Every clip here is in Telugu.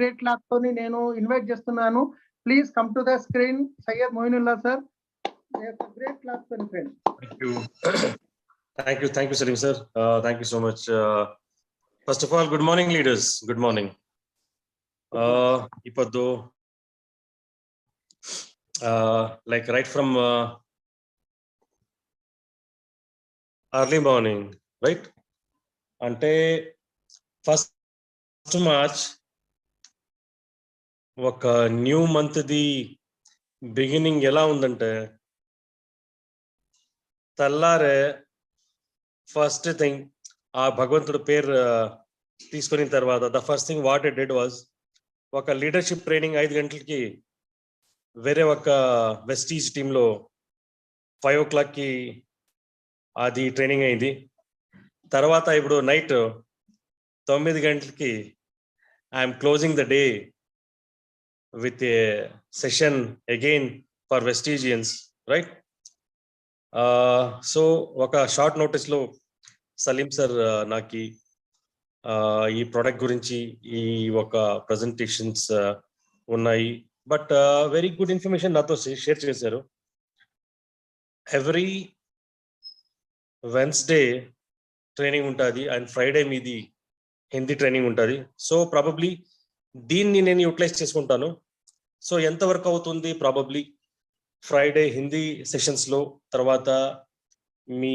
గ్రేట్ క్లాప్ తోని నేను ఇన్వైట్ చేస్తున్నాను. Please come to the screen Syed Moinullah sir. Great clap తోని friend. Thank you Salim sir. Thank you so much. First of all, good morning leaders. Good morning. Ipaddu like right from early morning, right? Ante first March ఒక న్యూ మంత్ ది బిగినింగ్ ఎలా ఉందంటే, తెల్లారే ఫస్ట్ థింగ్ ఆ భగవంతుడు పేరు తీసుకున్న తర్వాత the first thing what it did was, ఒక లీడర్షిప్ ట్రైనింగ్ 5 గంటలకి వేరే ఒక వెస్టీజ్ టీంలో 5 o'clockకి అది ట్రైనింగ్ అయింది. తర్వాత ఇప్పుడు నైట్ 9 గంటలకి I'm closing the day with a session again for Vestigians, right? So ఒక షార్ట్ నోటీస్ లో సలీం సార్ నాకు ఈ ప్రోడక్ట్ గురించి ఈ ఒక ప్రజెంటేషన్స్ ఉన్నాయి, బట్ వెరీ గుడ్ ఇన్ఫర్మేషన్ నాతో షేర్ చేశారు. ఎవ్రీ వెన్స్డే ట్రైనింగ్ ఉంటుంది అండ్ ఫ్రైడే మీది హిందీ ట్రైనింగ్ ఉంటుంది. సో ప్రాబబ్లీ దీన్ని నేను యూటిలైజ్ చేసుకుంటాను. సో ఎంతవరకు అవుతుంది, ప్రాబబ్లీ ఫ్రైడే హిందీ సెషన్స్లో, తర్వాత మీ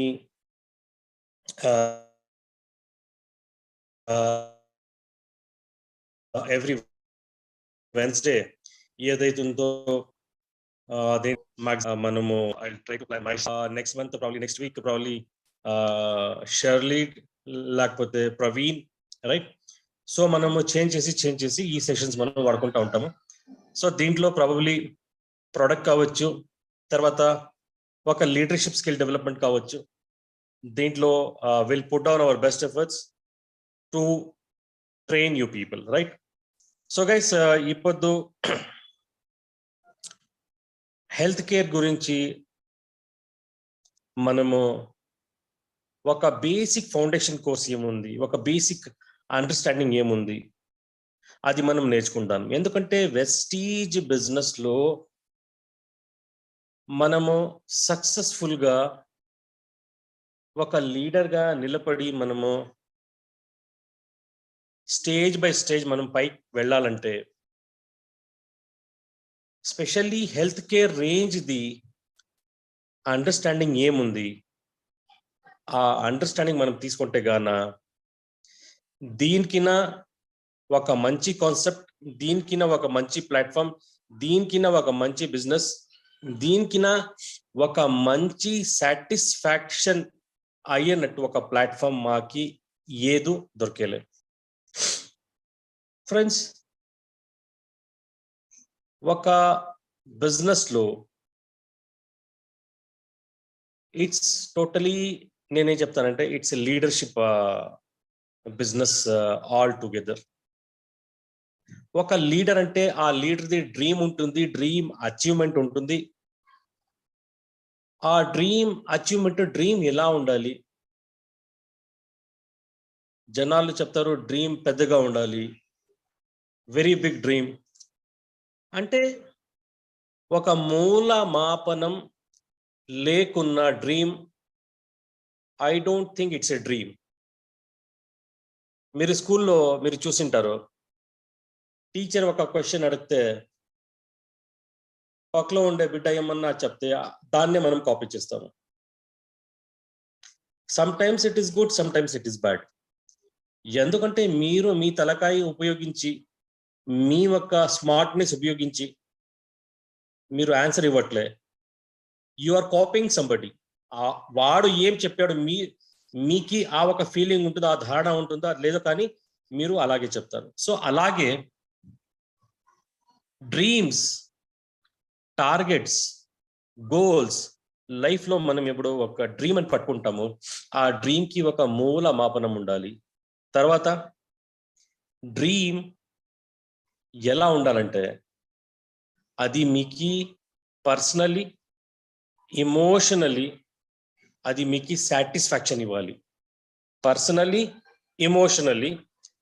ఎవ్రీ వెన్స్డే ఏదైతుందో అదే మనము next month probably next week probably Shirley లేకపోతే ప్రవీణ్, రైట్? సో మనము చేంజ్ చేసి ఈ సెషన్స్ మనం వాడుకుంటూ ఉంటాము. సో దీంట్లో ప్రాబబ్లీ ప్రోడక్ట్ కావచ్చు, తర్వాత ఒక లీడర్షిప్ స్కిల్ డెవలప్మెంట్ కావచ్చు. దీంట్లో will put down our best efforts to train you people, right? So guys, ఇప్పుడు హెల్త్ కేర్ గురించి మనము ఒక బేసిక్ ఫౌండేషన్ కోర్స్ ఏముంది, ఒక బేసిక్ అండర్స్టాండింగ్ ఏముంది, అది మనం నేర్చుకుంటాం. ఎందుకంటే వెస్టీజ్ బిజినెస్ లో మనము సక్సెస్ఫుల్గా ఒక లీడర్గా నిలబడి మనము స్టేజ్ బై స్టేజ్ మనం పైకి వెళ్ళాలంటే, స్పెషల్లీ హెల్త్ కేర్ రేంజ్ది అండర్స్టాండింగ్ ఏముంది, ఆ అండర్స్టాండింగ్ మనం తీసుకుంటే గాన దీనికిన ఒక మంచి కాన్సెప్ట్, దీనికిన ఒక మంచి ప్లాట్ఫామ్, దీనికిన ఒక మంచి బిజినెస్, దీనికిన ఒక మంచి సాటిస్ఫాక్షన్ అయ్యేనట్టు ఒక ప్లాట్ఫామ్ మాకి ఏదో దొరికేలే. ఫ్రెండ్స్, ఒక బిజినెస్లో ఇట్స్ టోటలీ, నేనేం చెప్తానంటే it's leadership business all together. ఒక లీడర్ అంటే ఆ లీడర్ది డ్రీమ్ ఉంటుంది, డ్రీమ్ అచీవ్మెంట్ ఉంటుంది. ఆ డ్రీమ్ అచీవ్మెంట్, డ్రీమ్ ఎలా ఉండాలి? జనాలు చెప్తారు డ్రీమ్ పెద్దగా ఉండాలి, వెరీ బిగ్ డ్రీమ్. అంటే ఒక మూల మాపనం లేకున్న dream, I don't think it's a dream. మీరు స్కూల్లో మీరు చూసింటారు, టీచర్ ఒక క్వశ్చన్ అడిగితే పక్కలో ఉండే బిడ్డ ఏమన్నా చెప్తే దాన్నే మనం కాపీ చేస్తాము. Some times it is good, some times it is bad. ఎందుకంటే మీరు మీ తలకాయ ఉపయోగించి, మీ యొక్క స్మార్ట్నెస్ ఉపయోగించి మీరు ఆన్సర్ ఇవ్వట్లే, యు ఆర్ కాపీయింగ్ సంబడి. వాడు ఏం చెప్పాడు మీకి ఆ ఒక ఫీలింగ్ ఉంటుందా, ఆ ధారణ ఉంటుందా, లేదో కానీ మీరు అలాగే చెప్తారు. సో అలాగే డ్రీమ్స్, టార్గెట్స్, గోల్స్, లైఫ్లో మనం ఎప్పుడు ఒక డ్రీమ్ అని పట్టుకుంటాము, ఆ డ్రీమ్కి ఒక మూల మాపనం ఉండాలి. తర్వాత డ్రీమ్ ఎలా ఉండాలంటే అది మీకు పర్సనలీ, ఎమోషనలీ అది మీకు సాటిస్ఫాక్షన్ ఇవ్వాలి. పర్సనలీ, ఎమోషనల్లీ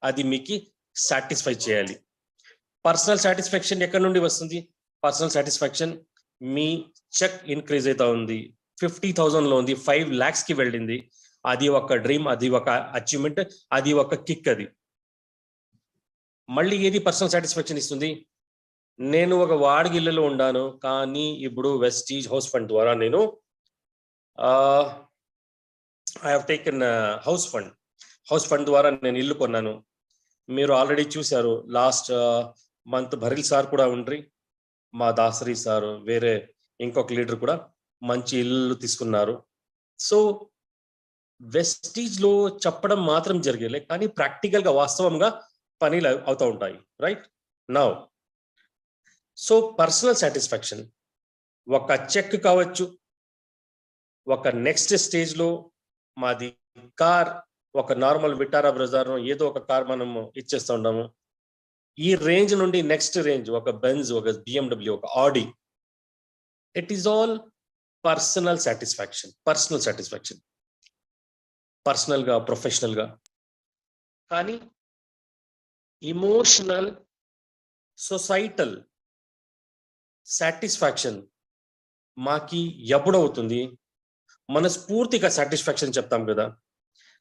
అది మీకు సాటిస్ఫై చేయాలి. పర్సనల్ సాటిస్ఫాక్షన్ ఎక్కడి నుండి వస్తుంది? పర్సనల్ సాటిస్ఫాక్షన్ మీ చెక్ ఇంక్రీజ్ అవుతా ఉంది, 50,000 లో ఉంది, 5 lakhs కి వెళ్ళింది. అది ఒక డ్రీమ్, అది ఒక అచీవ్మెంట్, అది ఒక కిక్. అది మళ్ళీ ఏది పర్సనల్ సాటిస్ఫాక్షన్ ఇస్తుంది? నేను ఒక వాడగిల్లలో ఉండాను, కానీ ఇప్పుడు వెస్టీజ్ హౌస్ ఫండ్ ద్వారా నేను I have taken house fund ద్వారా నేను ఇల్లు కొన్నాను. మీరు ఆల్రెడీ చూశారు, లాస్ట్ మంత్ భరిల్ సార్ కూడా ఉండ్రి, మా దాసరి సార్, వేరే ఇంకొక లీడర్ కూడా మంచి ఇల్లు తీసుకున్నారు. సో వెస్టీజ్ లో చెప్పడం మాత్రం జరిగేలే, కానీ ప్రాక్టికల్ గా వాస్తవంగా పనులు అవుతూ ఉంటాయి. Right now, so personal satisfaction ఒక చెక్ కావచ్చు, ఒక నెక్స్ట్ స్టేజ్ లో మాది కార్, ఒక నార్మల్ విటారా బ్రజార్ ఏదో ఒక కార్ మనము ఇచ్చేస్తూ ఉంటాము. ఈ రేంజ్ నుండి నెక్స్ట్ రేంజ్ ఒక బెంజ్, ఒక బిఎండబ్ల్యూ, ఒక Audi, it is all personal satisfaction. Personal గా, ప్రొఫెషనల్ గా. కానీ ఇమోషనల్, సొసైటల్ సాటిస్ఫాక్షన్ మాకి ఎప్పుడవుతుంది? మనస్ఫూర్తిగా సాటిస్ఫాక్షన్ చెప్తాం కదా,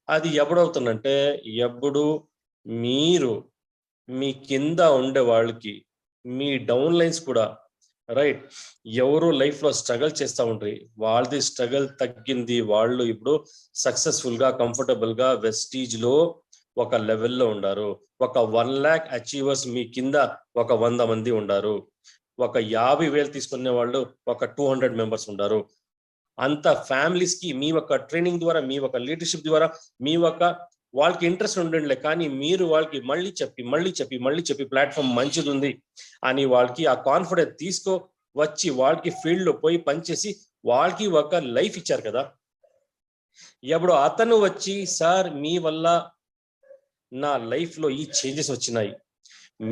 అది ఎప్పుడవుతుందంటే ఎప్పుడు మీరు మీ కింద ఉండే వాళ్ళకి, మీ డౌన్ లైన్స్ కూడా, రైట్, ఎవరు లైఫ్ లో స్ట్రగల్ చేస్తూ ఉంటారు, వాళ్ళది స్ట్రగల్ తగ్గింది, వాళ్ళు ఇప్పుడు సక్సెస్ఫుల్ గా, కంఫర్టబుల్ గా వెస్టీజ్ లో ఒక లెవెల్లో ఉండారు. ఒక 1 lakh అచీవర్స్ మీ కింద ఒక 100 మంది ఉండారు. ఒక 50,000 తీసుకునే వాళ్ళు ఒక 200 మెంబర్స్ ఉండారు. అంత ఫ్యామిలీస్ కి మీ ఒక ట్రైనింగ్ ద్వారా, మీ ఒక లీడర్షిప్ ద్వారా, మీ ఒక వాళ్ళకి ఇంట్రెస్ట్ ఉండండిలే, కానీ మీరు వాళ్ళకి మళ్ళీ చెప్పి ప్లాట్ఫామ్ మంచిది ఉంది అని వాళ్ళకి ఆ కాన్ఫిడెన్స్ తీసుకో వచ్చి వాళ్ళకి ఫీల్డ్ లో పోయి పనిచేసి వాళ్ళకి ఒక లైఫ్ ఇచ్చారు కదా. ఎప్పుడు అతను వచ్చి, సార్ మీ వల్ల నా లైఫ్ లో ఈ చేంజెస్ వచ్చినాయి,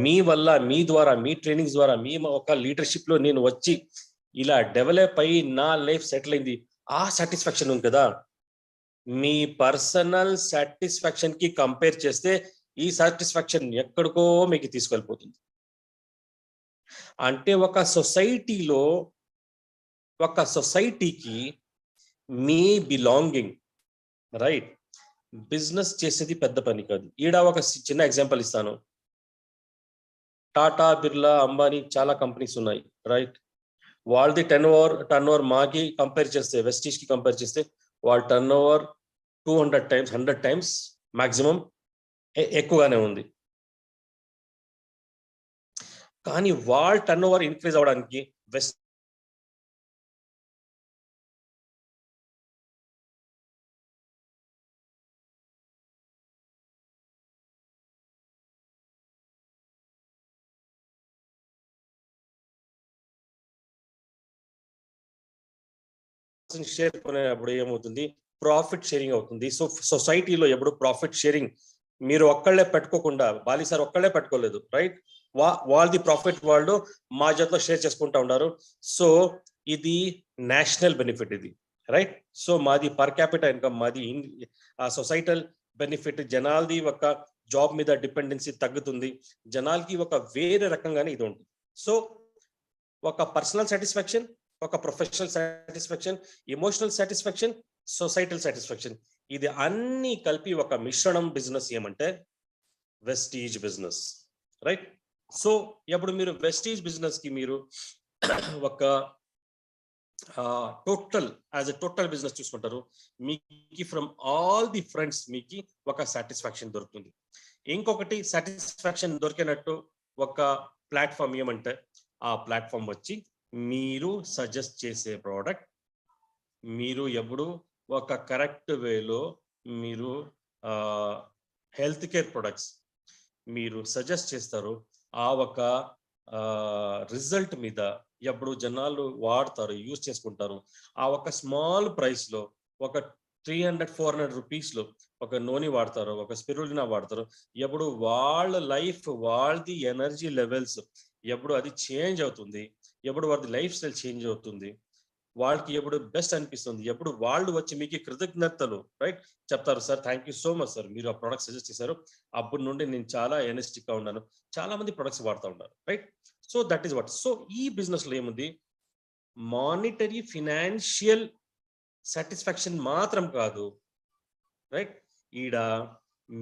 మీ వల్ల, మీ ద్వారా, మీ ట్రైనింగ్స్ ద్వారా, మీ ఒక లీడర్షిప్ లో నేను వచ్చి ఇలా డెవలప్ అయ్యి నా లైఫ్ సెటిల్ అయింది, ఆ సాటిస్ఫాక్షన్ ఉంది కదా. మీ పర్సనల్ సాటిస్ఫాక్షన్ కి కంపేర్ చేస్తే ఈ సాటిస్ఫాక్షన్ ఎక్కడికో మీకు తీసుకెళ్ళిపోతుంది. అంటే ఒక సొసైటీకి మీ బిలాంగింగ్, రైట్, బిజినెస్ చేసేది పెద్ద పని కాదు. ఈడ ఒక చిన్న ఎగ్జాంపుల్ ఇస్తాను. టాటా, బిర్లా, అంబానీ చాలా కంపెనీస్ ఉన్నాయి, రైట్. వాళ్ళది టర్న్ ఓవర్ మాకి కంపేర్ చేస్తే, వెస్టీజ్ కి కంపేర్ చేస్తే వాళ్ళ turn over 200 times 100 times maximum ఎక్కువగానే ఉంది. కానీ వాళ్ళ టర్న్ ఓవర్ ఇంక్రీజ్ అవడానికి వెస్ట్ షేర్ కొనేటప్పుడు ఏమవుతుంది? ప్రాఫిట్ షేరింగ్ అవుతుంది. సో సొసైటీలో ఎప్పుడు ప్రాఫిట్ షేరింగ్ మీరు ఒక్కళ్ళే పెట్టుకోకుండా, బాలి సార్ ఒక్కళ్ళే పెట్టుకోలేదు, రైట్, వాళ్ళది ప్రాఫిట్ వాళ్ళు మా జతలో షేర్ చేసుకుంటా ఉన్నారు. సో ఇది నేషనల్ బెనిఫిట్, ఇది రైట్. సో మాది పర్ క్యాపిటల్ ఇన్కమ్, మాది సొసైటల్ బెనిఫిట్, జనాలది ఒక జాబ్ మీద డిపెండెన్సీ తగ్గుతుంది, జనాలకి ఒక వేరే రకంగానే ఇది ఉంటుంది. సో ఒక పర్సనల్ సాటిస్ఫాక్షన్, ఒక professional satisfaction, emotional satisfaction, societal satisfaction, ఇది అన్ని కలిపి ఒక మిశ్రణం బిజినెస్ ఏమంటే వెస్టీజ్ బిజినెస్, రైట్. సో ఇప్పుడు మీరు వెస్టీజ్ బిజినెస్ కి మీరు ఒక టోటల్ బిజినెస్ చూసుకుంటారు, మీకు ఫ్రమ్ ఆల్ ది ఫ్రెండ్స్ మీకు ఒక సాటిస్ఫాక్షన్ దొరుకుతుంది. ఇంకొకటి సాటిస్ఫాక్షన్ దొరికినట్టు ఒక ప్లాట్ఫామ్ ఏమంటే, ఆ ప్లాట్ఫామ్ వచ్చి మీరు సజెస్ట్ చేసే ప్రోడక్ట్, మీరు ఎప్పుడు ఒక కరెక్ట్ వేలో మీరు హెల్త్ కేర్ ప్రొడక్ట్స్ మీరు సజెస్ట్ చేస్తారు, ఆ ఒక రిజల్ట్ మీద ఎప్పుడు జనాలు వాడతారు, యూజ్ చేసుకుంటారు. ఆ ఒక స్మాల్ ప్రైస్ లో ఒక 300-400 రూపీస్ లో ఒక నూనె వాడతారు, ఒక స్పిరులినా వాడతారు, ఎప్పుడు వాళ్ళ లైఫ్, వాళ్ళది ఎనర్జీ లెవెల్స్ ఎప్పుడు అది చేంజ్ అవుతుంది, ఎప్పుడు వారి లైఫ్ స్టైల్ చేంజ్ అవుతుంది. వాళ్ళకి ఎప్పుడు బెస్ట్ అనిపిస్తుంది, ఎప్పుడు వాళ్ళు వచ్చి మీకు కృతజ్ఞతలు రైట్ చెప్తారు, sir thank you so much sir, మీరు ఆ ప్రొడక్ట్ సజెస్ట్ చేశారు, అప్పటి నుండి నేను చాలా ఎనర్జెటిక్ గా ఉన్నాను, చాలా మంది ప్రొడక్ట్స్ వాడుతూ ఉన్నారు right. So that is what. So ఈ బిజినెస్ లో ఏముంది, మానిటరీ ఫినాన్షియల్ సాటిస్ఫాక్షన్ మాత్రం కాదు రైట్, ఈడ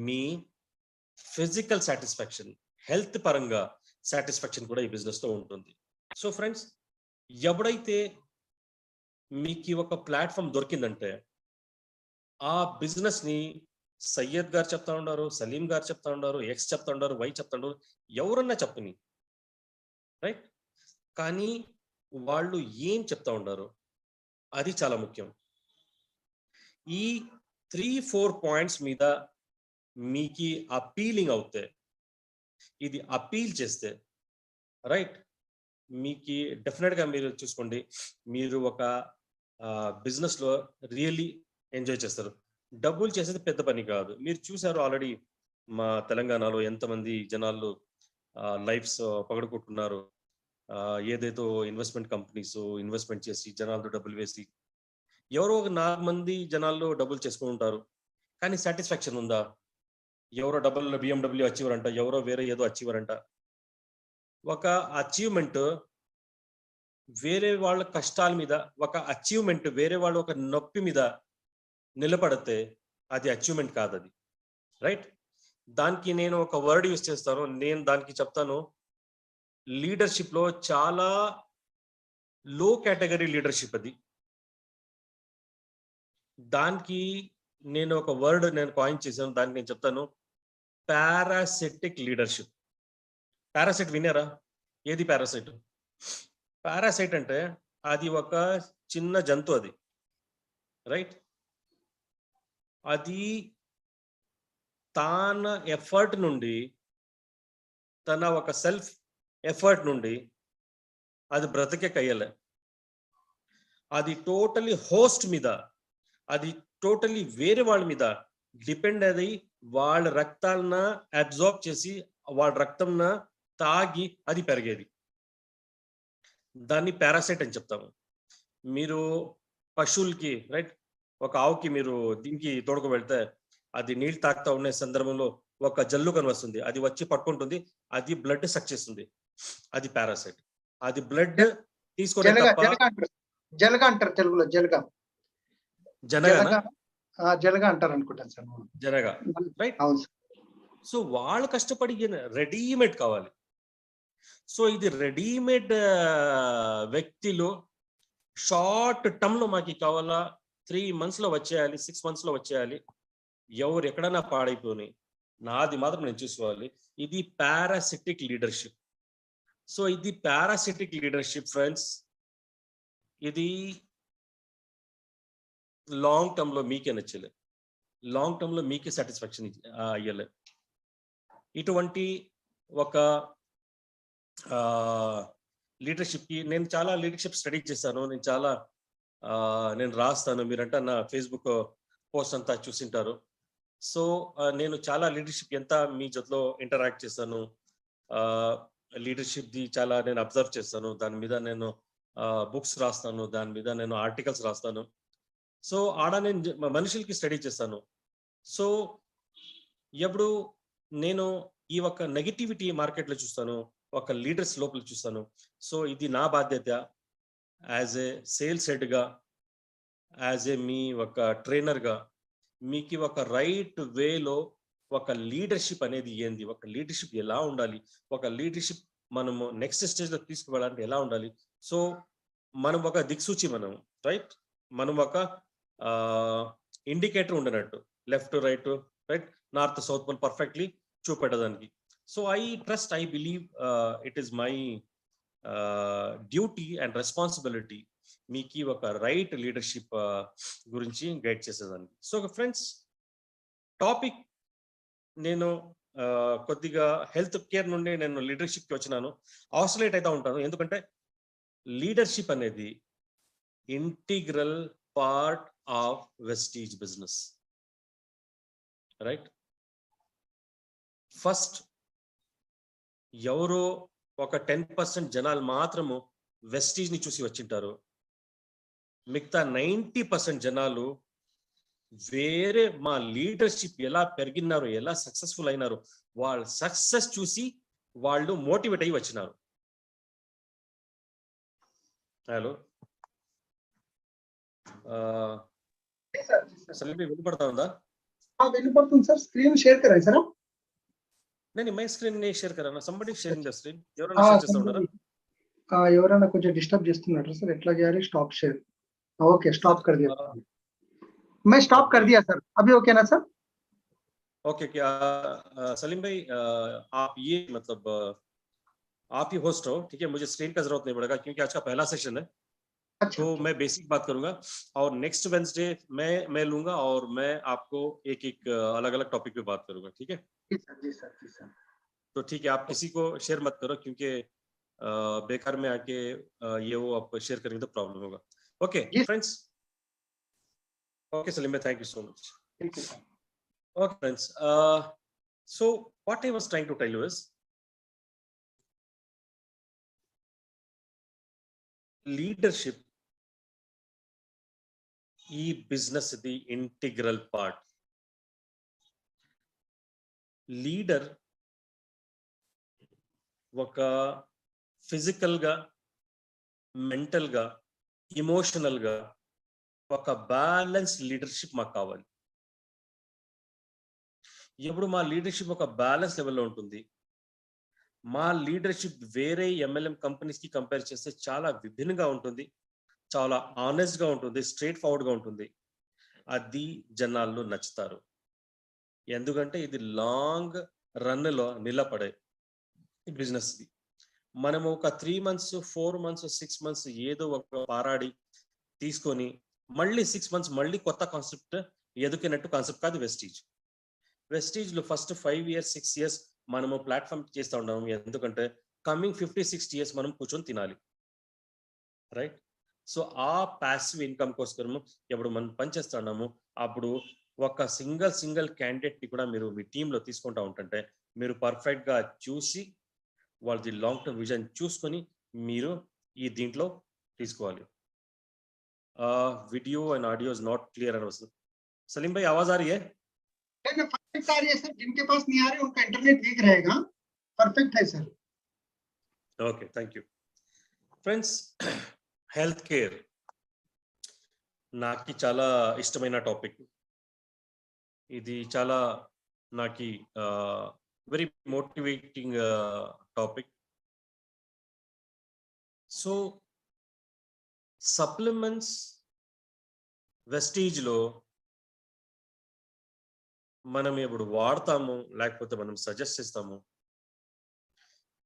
మీ ఫిజికల్ సాటిస్ఫాక్షన్, హెల్త్ పరంగా సాటిస్ఫాక్షన్ కూడా ఈ బిజినెస్ లో ఉంటుంది. సో ఫ్రెండ్స్, ఎప్పుడైతే మీకు ఒక ప్లాట్ఫామ్ దొరికిందంటే ఆ బిజినెస్ ని సయ్యద్ గారు చెప్తా ఉన్నారు, సలీం గారు చెప్తా ఉన్నారు, ఎక్స్ చెప్తా ఉన్నారు, వై చెప్తా ఉన్నారు, ఎవరన్నా చెప్పని రైట్, కానీ వాళ్ళు ఏం చెప్తా ఉన్నారు అది చాలా ముఖ్యం. ఈ 3-4 పాయింట్స్ మీద మీకు అపీలింగ్ అవుతే, ఇది అపీల్ చేస్తే రైట్, మీకు డెఫినెట్ గా మీరు చూసుకోండి, మీరు ఒక బిజినెస్ లో రియల్లీ ఎంజాయ్ చేస్తారు. డబ్బులు చేసేది పెద్ద పని కాదు. మీరు చూసారు ఆల్రెడీ మా తెలంగాణలో ఎంతమంది జనాలు లైఫ్స్ పగడగొట్టున్నారు. ఏదైతే ఇన్వెస్ట్మెంట్ కంపెనీస్ ఇన్వెస్ట్మెంట్ చేసి జనాలతో డబ్బులు వేసి ఎవరో ఒక 4 మంది జనాల్లో డబ్బులు చేసుకుని ఉంటారు, కానీ సాటిస్ఫాక్షన్ ఉందా? ఎవరో డబ్బులు బిఎండబ్ల్యూ అచీవర్ అంట, ఎవరో వేరే ఏదో అచీవర్ అంట. ఒక అచీవ్మెంట్ వేరే వాళ్ళ కష్టాల మీద, ఒక అచీవ్మెంట్ వేరే వాళ్ళ ఒక నొప్పి మీద నిలబడితే అది అచీవ్మెంట్ కాదు, అది రైట్. దానికి నేను ఒక వర్డ్ యూస్ చేస్తాను, నేను దానికి చెప్తాను, లీడర్షిప్ లో చాలా లో కేటగిరీ లీడర్షిప్ అది. దానికి నేను ఒక వర్డ్ నేను కాయిన్ చేశాను, దానికి నేను చెప్తాను పారాసిటిక్ లీడర్షిప్. పారాసైట్ విన్నారా? ఏది పారాసైట్? పారాసైట్ అంటే అది ఒక చిన్న జంతువు, అది రైట్. అది తన ఎఫర్ట్ నుండి, తన ఒక సెల్ఫ్ ఎఫర్ట్ నుండి అది బ్రతికే కయ్యలే. అది టోటలీ హోస్ట్ మీద, అది టోటలీ వేరే వాళ్ళ మీద డిపెండ్ అయ్యి వాళ్ళ రక్తాలన అబ్జార్బ్ చేసి వాళ్ళ రక్తంన తాగి అది పెరిగేది. దాన్ని పారాసైట్ అని చెప్తాము. మీరు పశువులకి రైట్, ఒక ఆవుకి మీరు దీనికి తోడుకు వెళ్తే అది నీళ్ళు తాగుతా ఉండే సందర్భంలో ఒక జల్లు కని వస్తుంది, అది వచ్చి పట్టుకుంటుంది, అది బ్లడ్ సక్ చేస్తుంది, అది పారాసైట్. అది బ్లడ్ తీసుకునే జలగ అంటారు తెలుగులో, జలగ అంటారు అనుకుంటాను సార్, జనగా రైట్. అవును. సో వాళ్ళు కష్టపడి రెడీమేడ్ కావాలి. సో ఇది రెడీమేడ్ వ్యక్తిలో షార్ట్ టర్మ్ లో మాకు కావాలా, 3 months లో వచ్చేయాలి, 6 months లో వచ్చేయాలి, ఎవరు ఎక్కడైనా పాడైపోయి నాది మాత్రం నేను చూసుకోవాలి. ఇది పారాసిటిక్ లీడర్షిప్. సో ఇది పారాసిటిక్ లీడర్షిప్ ఫ్రెండ్స్, ఇది లాంగ్ టర్మ్ లో మీకే నచ్చలే, లాంగ్ టర్మ్ లో మీకే సాటిస్ఫాక్షన్ అయ్యలే. ఇటువంటి ఒక లీడర్షిప్ కి నేను చాలా లీడర్షిప్ స్టడీ చేశాను, నేను చాలా నేను రాస్తాను, మీరంటే నా ఫేస్బుక్ పోస్ట్ అంతా చూసింటారు. సో నేను చాలా లీడర్షిప్ ఎంత మీ జతలో ఇంటరాక్ట్ చేశాను, లీడర్షిప్ ది చాలా నేను అబ్జర్వ్ చేస్తాను, దాని మీద నేను బుక్స్ రాస్తాను, దాని మీద నేను ఆర్టికల్స్ రాస్తాను. సో ఆడ నేను మనుషులకి స్టడీ చేస్తాను. సో ఎప్పుడు నేను ఈ ఒక నెగిటివిటీ మార్కెట్లో చూస్తాను, ఒక లీడర్స్ లోపల చూస్తాను. సో ఇది నా బాధ్యత యాజ్ ఏ సేల్స్ హెడ్గా, యాజ్ ఏ మీ ఒక ట్రైనర్గా మీకు ఒక రైట్ వేలో ఒక లీడర్షిప్ అనేది ఏంది, ఒక లీడర్షిప్ ఎలా ఉండాలి, ఒక లీడర్షిప్ మనము నెక్స్ట్ స్టేజ్లో తీసుకువెళ్ళాలంటే ఎలా ఉండాలి. సో మనం ఒక దిక్సూచి, మనం రైట్, మనం ఒక ఇండికేటర్ ఉండనట్టు, left right right north south pole perfectly చూపెట్టడానికి. So I trust, I believe it is my duty and responsibility మీకు ఒక రైట్ లీడర్షిప్ గురించి గైడ్ చేసేదానికి. సో ఫ్రెండ్స్, టాపిక్ నేను కొద్దిగా హెల్త్ కేర్ నుండి నేను లీడర్షిప్కి వచ్చినాను, ఆసిలేట్ అయితే ఉంటాను, ఎందుకంటే లీడర్షిప్ అనేది integral part of Vestige business right. First ఎవరో ఒక 10% జనాలు మాత్రము వెస్టీజ్ ని చూసి వచ్చింటారు, మిగతా 90% జనాలు వేరే మా లీడర్షిప్ ఎలా పెరిగినారో, ఎలా సక్సెస్ఫుల్ అయినారో, వాళ్ళ సక్సెస్ చూసి వాళ్ళు మోటివేట్ అయ్యి వచ్చినారు. హలో, సలీం వినపడతా ఉందా? వినపడుతుంది సార్. స్క్రీన్ షేర్ కరాయి సార్. నేను మై స్క్రీన్ నే షేర్ కరానా? Somebody sharing the screen. ఎవరైనా షేర్ చేస్తా ఉన్నారా? ఎవరైనా కొంచెం డిస్టర్బ్ చేస్తున్నారు సార్. ఎట్లా చేయాలి? Stop share. ओके, स्टॉप कर दिया. मैं स्टॉप कर दिया सर. अभी ओके ना सर? ओके. क्या सलीम भाई, आप ये मतलब आप ही होस्ट हो, ठीक है? मुझे स्क्रीन का जरूरत नहीं पड़ेगा क्योंकि आज का पहला सेशन है. अच्छा. तो मैं बेसिक बात करूंगा और नेक्स्ट वेडनेसडे मैं लूंगा और मैं आपको एक एक अलग अलग टॉपिक पे बात करूंगा, ठीक है? जी सर, जी सर, जी सर. तो ठीक है, आप किसी को शेयर मत करो क्योंकि बेकार में आके ये वो आप शेयर करेंगे तो प्रॉब्लम होगा. Okay, friends. Okay, Salim, thank you so much. Thank you, sir. Okay, friends. So what I was trying to tell you is, leadership e business the integral part. Leader oka physical ga, mental ga, emotional ga ఒక బ్యాలెన్స్ లీడర్షిప్ మాకు కావాలి. ఎప్పుడు మా లీడర్షిప్ ఒక బ్యాలెన్స్ లెవెల్లో ఉంటుంది. మా లీడర్షిప్ వేరే ఎంఎల్ఎం కంపెనీస్ కి కంపేర్ చేస్తే చాలా విభిన్నంగా ఉంటుంది, చాలా ఆనెస్ట్ గా ఉంటుంది, స్ట్రైట్ ఫార్వర్డ్ గా ఉంటుంది. అది జనాల్లో నచ్చుతారు. ఎందుకంటే ఇది లాంగ్ రన్ లో నిలబడే బిజినెస్. మనము ఒక 3 months 4 months 6 months ఏదో ఒక పారాడి తీసుకొని మళ్ళీ 6 months మళ్ళీ కొత్త కాన్సెప్ట్ ఎదుకున్నట్టు కాన్సెప్ట్ కాదు వెస్టీజ్. వెస్టీజ్ లో ఫస్ట్ 5 years 6 years మనము ప్లాట్ఫామ్ చేస్తూ ఉన్నాము. ఎందుకంటే కమింగ్ 50-60 years మనం కూర్చొని తినాలి, రైట్? సో ఆ ప్యాసివ్ ఇన్కమ్ కోసము ఎప్పుడు మనం పనిచేస్తూ ఉన్నాము, అప్పుడు ఒక సింగిల్ క్యాండిడేట్ ని కూడా మీరు మీ టీంలో తీసుకుంటా ఉంటుంటే మీరు పర్ఫెక్ట్ గా చూసి వాళ్ళది లాంగ్ టర్మ్ విజన్ చూసుకొని మీరు ఈ దీంట్లో తీసుకోవాలి. Video and audio is not clear. Salim भाई आवाज आ रही है? परफेक्ट आ रही है सर. जिनके पास नहीं आ रही उनका इंटरनेट वीक रहेगा. परफेक्ट है sir. Okay, thank you friends. Health care నాకి చాలా ఇష్టమైన టాపిక్ ఇది. చాలా నాకి very motivating topic. So supplements Vestige లో మనం ఇప్పుడు వాడతాము, లేకపోతే మనం సజెస్ట్ చేస్తాము.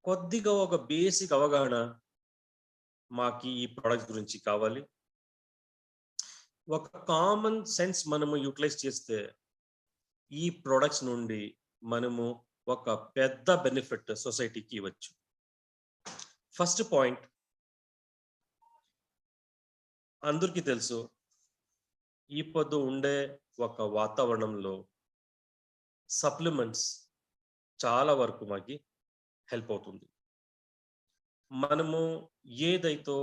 కొద్దిగా ఒక బేసిక్ అవగాహన మాకి ఈ ప్రొడక్ట్ గురించి కావాలి. ఒక కామన్ సెన్స్ మనము యూటిలైజ్ చేస్తే ఈ ప్రొడక్ట్స్ నుండి మనము ఒక పెద్ద బెనిఫిట్ సొసైటీకి ఇవ్వచ్చు. ఫస్ట్ పాయింట్, అందరికీ తెలుసు ఈ పొద్దు ఉండే ఒక వాతావరణంలో సప్లిమెంట్స్ చాలా వరకు మాకి హెల్ప్ అవుతుంది. మనము ఏదైతే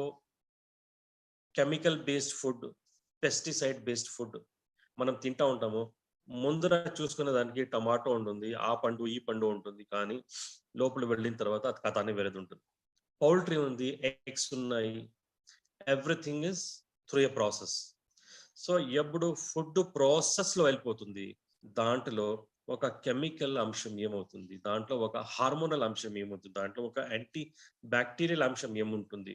chemical based food, pesticide based food మనం తింటా ఉంటామో, ముందర చూసుకునే దానికి టమాటో ఉంటుంది, ఆ పండు ఈ పండు ఉంటుంది, కానీ లోపల వెళ్ళిన తర్వాత అది కథానే వేరేది ఉంటుంది. పౌల్ట్రీ ఉంది, ఎగ్స్ ఉన్నాయి, everything is through a process. So ఎప్పుడు ఫుడ్ ప్రాసెస్ లో వెళ్ళిపోతుంది, దాంట్లో ఒక కెమికల్ అంశం ఏమవుతుంది, దాంట్లో ఒక హార్మోనల్ అంశం ఏమవుతుంది, దాంట్లో ఒక యాంటీ బ్యాక్టీరియల్ అంశం ఏముంటుంది,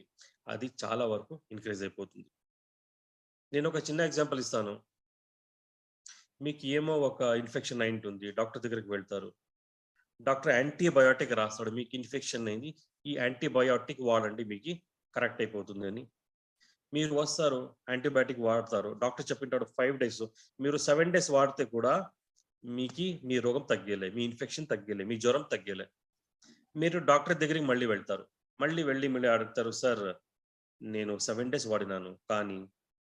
అది చాలా వరకు ఇంక్రీజ్ అయిపోతుంది. నేను ఒక చిన్న ఎగ్జాంపుల్ ఇస్తాను. మీకు ఏమో ఒక ఇన్ఫెక్షన్ అయి ఉంటుంది, డాక్టర్ దగ్గరికి వెళ్తారు, డాక్టర్ యాంటీబయాటిక్ రాస్తాడు, మీకు ఇన్ఫెక్షన్ అయింది, ఈ యాంటీబయాటిక్ వాడండి మీకు కరెక్ట్ అయిపోతుంది అని. మీరు వస్తారు, యాంటీబయాటిక్ వాడతారు, డాక్టర్ చెప్పింటాడు 5 days, మీరు 7 days వాడితే కూడా మీ రోగం తగ్గలే, మీ ఇన్ఫెక్షన్ తగ్గలే, మీ జ్వరం తగ్గలే. మీరు డాక్టర్ దగ్గరికి మళ్ళీ వెళ్తారు, మళ్ళీ అడుగుతారు, సార్ నేను 7 days వాడినాను కానీ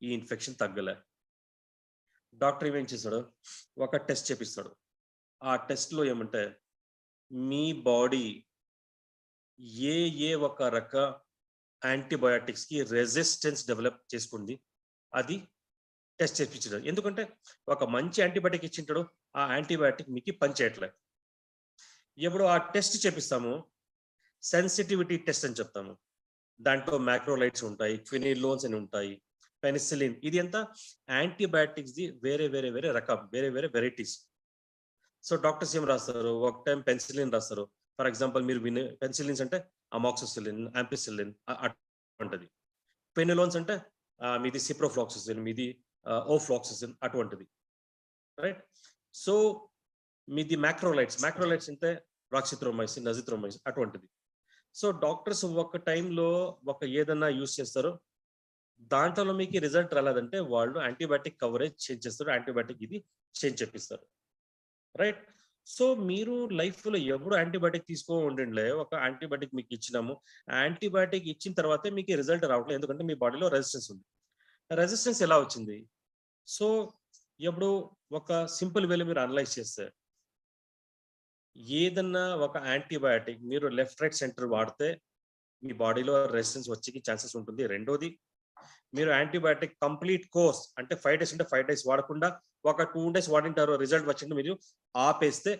ఈ ఇన్ఫెక్షన్ తగ్గలే. డాక్టర్ ఏమేం చేస్తాడు, ఒక టెస్ట్ చేపిస్తాడు. ఆ టెస్ట్లో ఏమంటే మీ బాడీ ఏ ఒక రక యాంటీబయాటిక్స్ కి రెసిస్టెన్స్ డెవలప్ చేసుకుంది, అది టెస్ట్ చేయించడం. ఎందుకంటే ఒక మంచి యాంటీబయాటిక్ ఇచ్చింటాడు, ఆ యాంటీబయాటిక్ మీకు పనిచేయట్లేదు. ఎప్పుడు ఆ టెస్ట్ చేపిస్తాము, సెన్సిటివిటీ టెస్ట్ అని చెప్తాము. దాంట్లో మ్యాక్రోలైట్స్ ఉంటాయి, క్వినిలోన్స్ అని ఉంటాయి, పెనిసిలిన్. ఇది ఎంత యాంటీబయాటిక్స్ ది వేరే వేరే వేరే రకం, వేరే వేరే వెరైటీస్. సో డాక్టర్స్ ఏం రాస్తారు, ఒక టైం పెన్సిలిన్ రాస్తారు. ఫర్ ఎగ్జాంపుల్ మీరు పెన్సిలిన్స్ అంటే అమాక్సిసిలిన్, ఆంపిసిలిన్ అటువంటిది. పెనిలోన్స్ అంటే మీది సిప్రోఫ్లాక్సిసిన్, మీది ఓఫ్లాక్సిసిన్ అటువంటిది, రైట్. సో మీది మ్యాక్రోలైట్స్ అంటే రాక్సిథ్రోమైసిన్, అజిథ్రోమైసిన్ అటువంటిది. సో డాక్టర్స్ ఒక టైంలో ఒక ఏదన్నా యూస్ చేస్తారు, దాంట్లో మీకు రిజల్ట్ రాలేదంటే వాళ్ళు యాంటీబయాటిక్ కవరేజ్ చేంజ్ చేస్తారు, యాంటీబయాటిక్ ఇది చేంజ్ చేపిస్తారు, రైట్. సో మీరు లైఫ్ లో ఎప్పుడు యాంటీబయాటిక్ తీసుకో ఉండండిలే, ఒక యాంటీబయాటిక్ మీకు ఇచ్చినాము, యాంటీబయాటిక్ ఇచ్చిన తర్వాతే మీకు రిజల్ట్ రావట్లేదు, ఎందుకంటే మీ బాడీలో రెసిస్టెన్స్ ఉంది. రెసిస్టెన్స్ ఎలా వచ్చింది? సో ఎప్పుడు ఒక సింపుల్ వేలో మీరు అనలైజ్ చేస్తే, ఏదన్నా ఒక యాంటీబయాటిక్ మీరు లెఫ్ట్ రైట్ సెంటర్ వాడితే మీ బాడీలో రెసిస్టెన్స్ వచ్చేకి ఛాన్సెస్ ఉంటుంది. రెండోది, మీరు యాంటీబయాటిక్ కంప్లీట్ కోర్స్ అంటే 5 days ఉంటే 5 days వాడకుండా ఒక 2 days వాడింటారు, రిజల్ట్ వచ్చింది మీరు ఆపేస్తే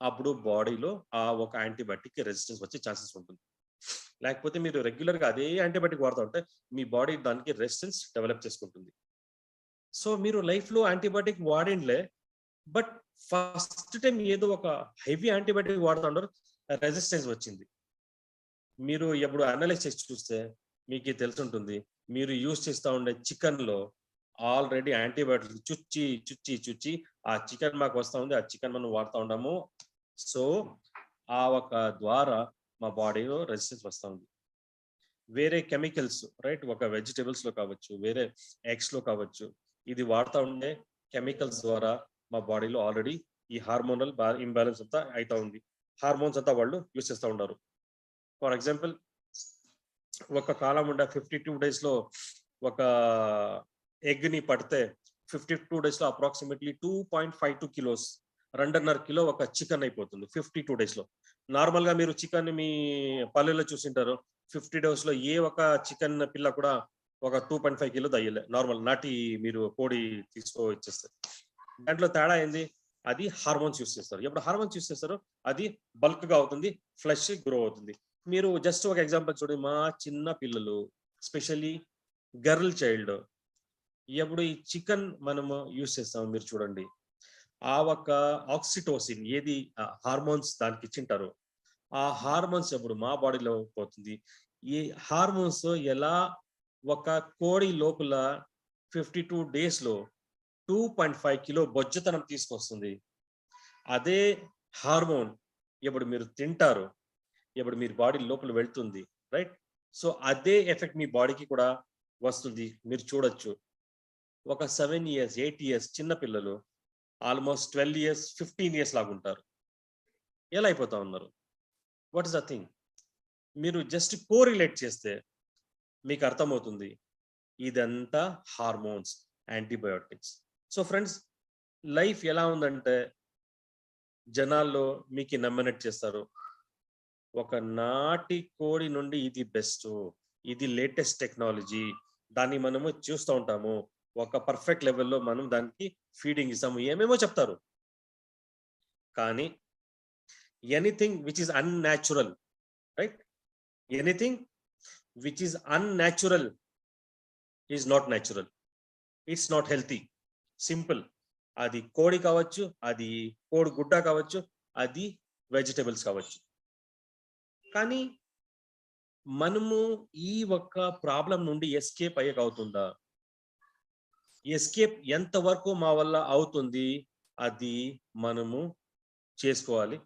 అప్పుడు బాడీలో ఆ ఒక యాంటీబయాటిక్ రెసిస్టెన్స్ వచ్చే ఛాన్సెస్ ఉంటుంది. లేకపోతే మీరు రెగ్యులర్గా అదే యాంటీబయాటిక్ వాడుతూ ఉంటే మీ బాడీ దానికి రెసిస్టెన్స్ డెవలప్ చేసుకుంటుంది. సో మీరు లైఫ్లో యాంటీబయాటిక్ వాడిండ్లే, బట్ ఫస్ట్ టైం ఏదో ఒక హెవీ యాంటీబయాటిక్ వాడుతుంటారు, రెసిస్టెన్స్ వచ్చింది. మీరు ఎప్పుడు అనలైజ్ చేసి చూస్తే మీకు తెలుసుంటుంది, మీరు యూజ్ చేస్తూ ఉండే చికెన్లో ఆల్రెడీ యాంటీబయాటిక్ చుచ్చి ఆ చికెన్ మాకు వస్తూ ఉంది, ఆ చికెన్ మనం వాడుతూ ఉన్నాము. సో ఆ ఒక ద్వారా మా బాడీలో రెసిస్టెన్స్ వస్తూ ఉంది. వేరే కెమికల్స్, రైట్, ఒక వెజిటేబుల్స్ లో కావచ్చు, వేరే ఎగ్స్ లో కావచ్చు, ఇది వాడుతూ ఉండే కెమికల్స్ ద్వారా మా బాడీలో ఆల్రెడీ ఈ హార్మోనల్ ఇంబ్యాలెన్స్ అంతా అవుతా ఉంది. హార్మోన్స్ అంతా వాళ్ళు యూజ్ చేస్తూ ఉంటారు. ఫర్ ఎగ్జాంపుల్, ఒక కాలం ఉండే 52 days లో ఒక ఎగ్ ని పడితే 52 days లో అప్రాక్సిమేట్లీ 2.52 kilos, 2.5 kilo ఒక చికెన్ అయిపోతుంది 52 days లో. నార్మల్ గా మీరు చికెన్ మీ పల్లెల్లో చూసింటారు, 50 days లో ఏ ఒక చికెన్ పిల్ల కూడా ఒక 2.5 kilo అయ్యలే, నార్మల్ నాటి మీరు కోడి తీసుకో ఇచ్చేస్తారు. దాంట్లో తేడా ఏంది? అది హార్మోన్స్ యూస్ చేస్తారు. ఎప్పుడు హార్మోన్స్ యూస్ చేస్తారో అది బల్క్ గా అవుతుంది, ఫ్లెష్ గ్రో అవుతుంది. మీరు జస్ట్ ఒక ఎగ్జాంపుల్ చూడండి, మా చిన్న పిల్లలు, స్పెషల్లీ గర్ల్ చైల్డ్, ఎప్పుడు ఈ చికెన్ మనము యూస్ చేస్తాము మీరు చూడండి, ఆ ఒక ఆక్సిటోసిన్ ఏది హార్మోన్స్ దానికి ఇచ్చింటారు, ఆ హార్మోన్స్ ఎప్పుడు మా బాడీలో పోతుంది. ఈ హార్మోన్స్ ఎలా ఒక కోడి లోపల 52 days లో 2.5 kilo బొజ్జతనం తీసుకొస్తుంది. అదే హార్మోన్ ఎప్పుడు మీరు తింటారు, ఎప్పుడు మీరు బాడీ లోపల వెళ్తుంది, రైట్. సో అదే ఎఫెక్ట్ మీ బాడీకి కూడా వస్తుంది. మీరు చూడొచ్చు, ఒక 7 years 8 years చిన్న పిల్లలు ఆల్మోస్ట్ 12 years 15 years లాగా ఉంటారు. ఎలా అయిపోతా ఉన్నారు? What is the thing? మీరు జస్ట్ కోరిలేట్ చేస్తే మీకు అర్థమవుతుంది, ఇదంతా hormones, antibiotics. So friends, life ఎలా ఉందంటే జనాల్లో మీకు నమ్మినట్టు చేస్తారు. ఒక నాటి కోడి నుండి ఇది బెస్ట్, ఇది లేటెస్ట్ టెక్నాలజీ, దాన్ని మనము చూస్తూ ఉంటాము, ఒక పర్ఫెక్ట్ లెవెల్లో మనం దానికి ఫీడింగ్ ఇస్తాము, ఏమేమో చెప్తారు. కానీ anything which is unnatural, right, anything which is unnatural is not natural, it's not healthy. Simple. అది కోడి కావచ్చు, అది కోడి గుడ్డ కావచ్చు, అది వెజిటేబుల్స్ కావచ్చు. కానీ మనము ఈ ఒక్క ప్రాబ్లం నుండి ఎస్కేప్ అయ్యేక అవుతుందా? ఎస్కేప్ ఎంతవరకు మా వల్ల అవుతుంది అది మనము చేసుకోవాలి.